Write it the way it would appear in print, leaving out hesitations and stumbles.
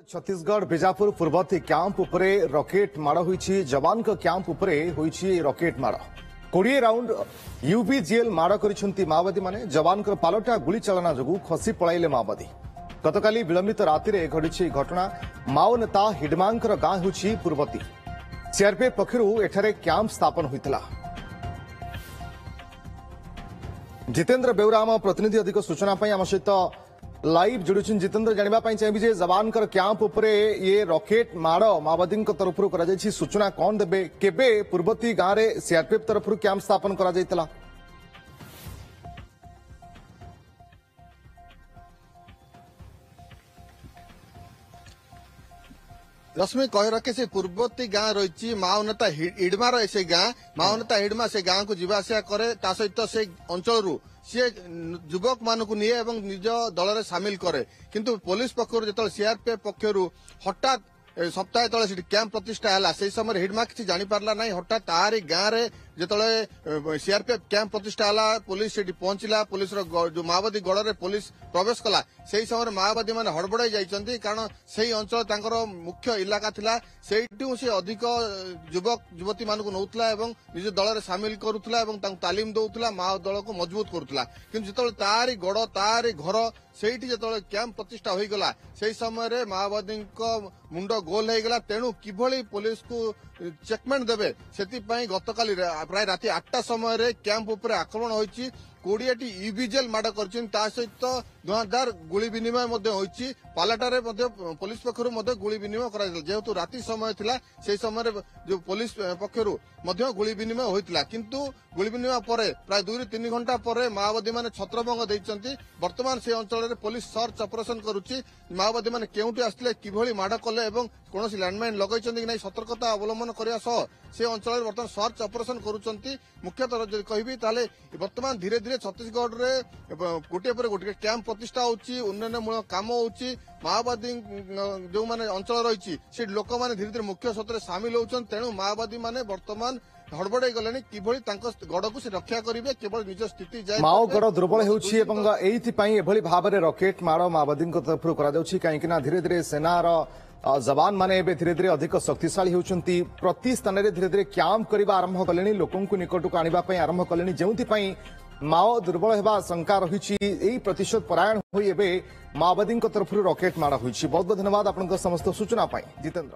छत्तीसगढ़ बीजापुर पूर्ववर्ती कैंप उपरे रॉकेट माड़ होईछि जवान का कैंप उपरे होईछि रॉकेट माड़ 20 राउंड यूबीजीएल माड़ करिसेंती माओवादी माने जवान का पालटा गुली चालना जोगु खसी पळाइले माओवादी गतकाली विलंबित राति घटी घटना माओ नेता हिडमांकर गां होईछि पूर्ववर्ती सीआरपीएफ पक्षरु एठारे कैंप स्थापन होइतला। जितेंद्र बेउरा आम प्रतिनिधि अधिक सूचना आम सहित लाइव जोड़ुछन। जितेंद्र जानिबा पई चाहिबी जे जवान कर कैंप उपरे ये रॉकेट माड़ माओवादी तरफ करा जायछि सूचना कौन देबे केबे पूर्ववर्ती गांव रे सीआरपीएफ तरफ कैंप स्थापन करा जायतला। रश्मि कह रखे से पूर्ववर्ती गाँ रही माओ नेता हिडमार से गाँ माओ नेता हिडमा से गाँ को जीवा आसा करे ता सहित से अंचल सी युवक मान को निये एवं निज दल में सामिल करे किंतु पुलिस पक्षर जो सीआरपीएफ पक्षर हठात सप्ताह तले कैंप प्रतिष्ठा है से समय हिडमा किसी जानी पारला नहीं हठात तारी गाँव में जो सीआरपीएफ कैंप प्रतिष्ठा है पुलिस से पहुंचला पुलिस जो माओवादी गड़ में पुलिस प्रवेश कला से समय माओवादी मैंने हड़बड़ाई जाइछन्ति कारण से अंचल तांकर मुख्य इलाका थिला सेठू से अधिक युवक युवती मान को नौतला एवं निज दल में सामिल करुला एवं तालीम दौला माओ दल को मजबूत करुला किंतु जो तारी गड़ तारी घर सेठी जो कैंप प्रतिष्ठा हो गला से समय माओवादी मुंड गोल हो गला तेणु किभली पुलिस को चेकमेंट देवे से गतकाली प्राय राति 8टा समय कैंप उपर आक्रमण होईछि 20टी यूबीजीएल माड़ कर सहित धुआंधार गुली विनिमय होईछि पालाटारे पुलिस पक्षर गुली विनिमय करा जेहेतु राति समय थिला से समय जो पुलिस पक्षर गुली विनिमय होइतिला किंतु गुली विनिमय पर प्राय 2 3 घंटा पर माओवादी माने छत्रभंग दैछन्ति वर्तमान से अंचल में पुलिस सर्च ऑपरेशन करुछि माओवादी माने केउटी आस्तिले किभली माड़ कले एवं कोनोसी लैंडमाइन लगैछन्ति कि नै सतर्कता अवलंबन करिया सह से अंचल में वर्तमान सर्च ऑपरेशन करुछन्ति मुख्यतः जदि कहबी ताले वर्तमान धीरे धीरे छत्तीसगढ़ रे गोटे पर गोटे कैंप प्रतिष्ठा होउछि उन्नयनमूलक काम होउछि माओवादी जो माने अंचल रही से लोक माने धीरे धीरे मुख्य स्रोत सामिल होउछन तेणु माओवादी माने वर्तमान हड़बड़ाई गले किभली गड़ को से रक्षा करेंगे केवल निज स्थिति जाए माओ गड़ दुर्बल होभली भाव में रॉकेट माड़ माओवादी तरफ कहीं धीरे धीरे सेनार जवान माने धीरे धीरे अधिक शक्तिशाली होती प्रति स्थान में धीरे धीरे कैंप करने आरंभ कले लोक निकट को आने आरंभ कले जो माओ दुर्बल होगा शंका रही प्रतिशोध परायण हो माओवादी तरफ रॉकेट माड़ होती। बहुत बहुत धन्यवाद आपन समस्त सूचना जितेंद्र।